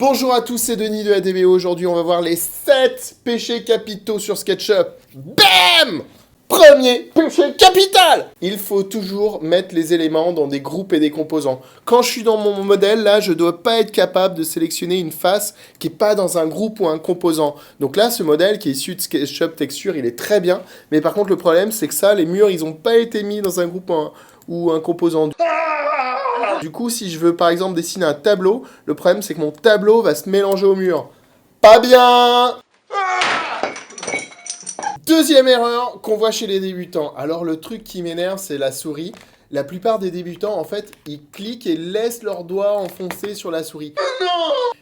Bonjour à tous, c'est Denis de ADBO. Aujourd'hui, on va voir les 7 péchés capitaux sur SketchUp. BAM! Premier péché capital! Il faut toujours mettre les éléments dans des groupes et des composants. Quand je suis dans mon modèle, là, je ne dois pas être capable de sélectionner une face qui n'est pas dans un groupe ou un composant. Donc là, ce modèle qui est issu de SketchUp Texture, il est très bien. Mais par contre, le problème, c'est que ça, les murs, ils n'ont pas été mis dans un groupe ou un composant. Du coup, si je veux par exemple dessiner un tableau, le problème c'est que mon tableau va se mélanger au mur. Pas bien! Deuxième erreur qu'on voit chez les débutants. Alors le truc qui m'énerve, c'est la souris. La plupart des débutants, en fait, ils cliquent et laissent leurs doigts enfoncés sur la souris. Non!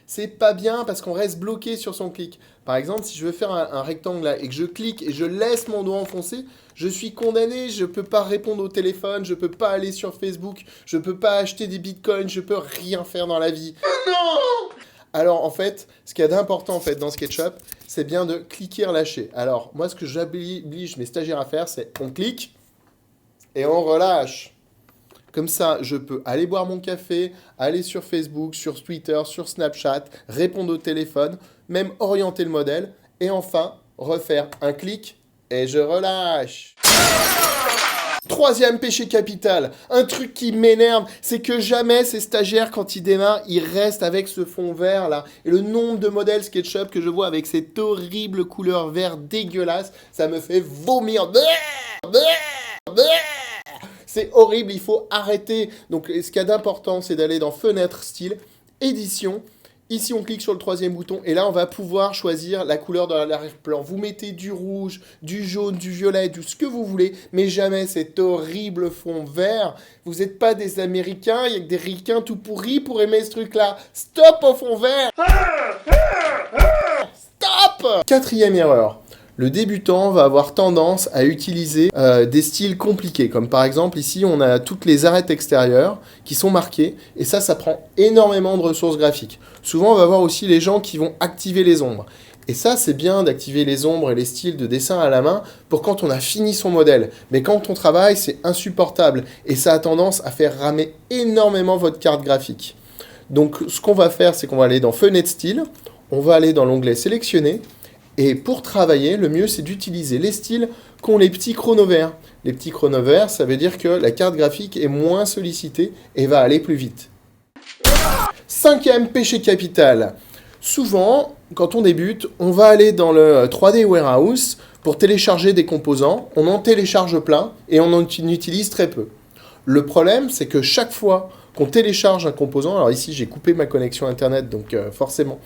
C'est pas bien parce qu'on reste bloqué sur son clic. Par exemple, si je veux faire un rectangle là et que je clique et je laisse mon doigt enfoncé, je suis condamné, je peux pas répondre au téléphone, je peux pas aller sur Facebook, je peux pas acheter des bitcoins, je peux rien faire dans la vie. Non! Alors en fait, ce qu'il y a d'important en fait dans SketchUp, c'est bien de cliquer relâcher. Alors moi, ce que j'oblige mes stagiaires à faire, c'est on clique et on relâche. Comme ça, je peux aller boire mon café, aller sur Facebook, sur Twitter, sur Snapchat, répondre au téléphone, même orienter le modèle, et enfin, refaire un clic, et je relâche. Troisième péché capital, un truc qui m'énerve, c'est que jamais ces stagiaires, quand ils démarrent, ils restent avec ce fond vert là. Et le nombre de modèles SketchUp que je vois avec cette horrible couleur vert dégueulasse, ça me fait vomir. C'est horrible, il faut arrêter. Donc, ce qu'il y a d'important, c'est d'aller dans Fenêtre, Style, Édition. Ici, on clique sur le troisième bouton et là, on va pouvoir choisir la couleur de l'arrière-plan. Vous mettez du rouge, du jaune, du violet, du ce que vous voulez, mais jamais cet horrible fond vert. Vous n'êtes pas des Américains, il y a que des ricains tout pourris pour aimer ce truc-là. Stop au fond vert! Stop! Quatrième erreur. Le débutant va avoir tendance à utiliser des styles compliqués, comme par exemple ici on a toutes les arêtes extérieures qui sont marquées, et ça prend énormément de ressources graphiques. Souvent on va voir aussi les gens qui vont activer les ombres. Et ça c'est bien d'activer les ombres et les styles de dessin à la main pour quand on a fini son modèle. Mais quand on travaille c'est insupportable, et ça a tendance à faire ramer énormément votre carte graphique. Donc ce qu'on va faire c'est qu'on va aller dans Fenêtre Style, on va aller dans l'onglet Sélectionner, et pour travailler, le mieux, c'est d'utiliser les styles qu'ont les petits chronos verts. Les petits chronos verts, ça veut dire que la carte graphique est moins sollicitée et va aller plus vite. Cinquième péché capital. Souvent, quand on débute, on va aller dans le 3D Warehouse pour télécharger des composants. On en télécharge plein et on en utilise très peu. Le problème, c'est que chaque fois qu'on télécharge un composant, alors ici j'ai coupé ma connexion internet, donc forcément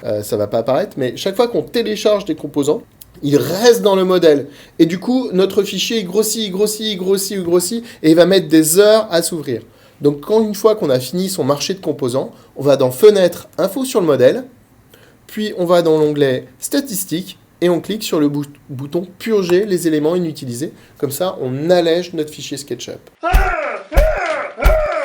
ça ne va pas apparaître, mais chaque fois qu'on télécharge des composants, ils restent dans le modèle. Et du coup, notre fichier grossit, et il va mettre des heures à s'ouvrir. Donc une fois qu'on a fini son marché de composants, on va dans Fenêtre, Info sur le modèle, puis on va dans l'onglet Statistiques, et on clique sur le bouton Purger les éléments inutilisés. Comme ça, on allège notre fichier SketchUp.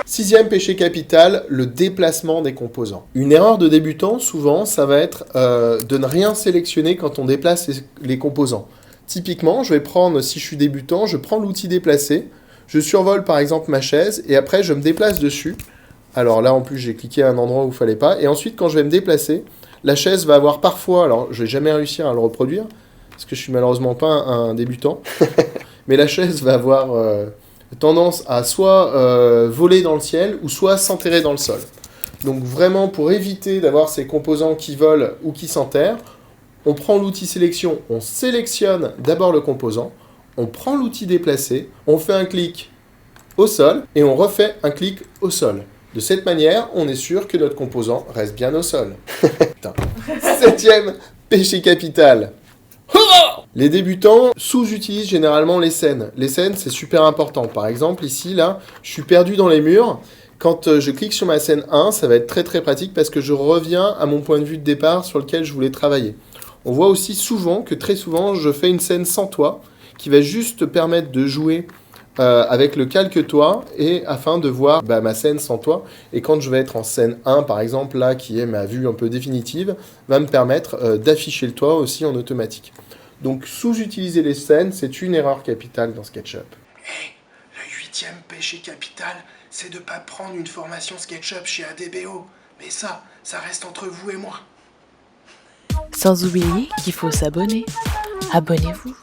Sixième péché capital, le déplacement des composants. Une erreur de débutant, souvent, ça va être de ne rien sélectionner quand on déplace les composants. Typiquement, je vais prendre, si je suis débutant, je prends l'outil déplacer, je survole par exemple ma chaise, et après je me déplace dessus. Alors là, en plus, j'ai cliqué à un endroit où il ne fallait pas. Et ensuite, quand je vais me déplacer, la chaise va avoir parfois, alors je ne vais jamais réussir à le reproduire, parce que je suis malheureusement pas un débutant, mais la chaise va avoir tendance à soit voler dans le ciel, ou soit s'enterrer dans le sol. Donc vraiment, pour éviter d'avoir ces composants qui volent ou qui s'enterrent, on prend l'outil sélection, on sélectionne d'abord le composant, on prend l'outil déplacer, on fait un clic au sol, et on refait un clic au sol. De cette manière, on est sûr que notre composant reste bien au sol. Septième péché capital. Les débutants sous-utilisent généralement les scènes. Les scènes, c'est super important. Par exemple, ici, là, je suis perdu dans les murs. Quand je clique sur ma scène 1, ça va être très très pratique parce que je reviens à mon point de vue de départ sur lequel je voulais travailler. On voit aussi souvent que très souvent, je fais une scène sans toit qui va juste permettre de jouer avec le calque toit et afin de voir ma scène sans toit. Et quand je vais être en scène 1, par exemple, là, qui est ma vue un peu définitive, va me permettre d'afficher le toit aussi en automatique. Donc, sous-utiliser les scènes, c'est une erreur capitale dans SketchUp. Hey, le 8e péché capital, c'est de ne pas prendre une formation SketchUp chez ADBO. Mais ça reste entre vous et moi. Sans oublier qu'il faut s'abonner. Abonnez-vous.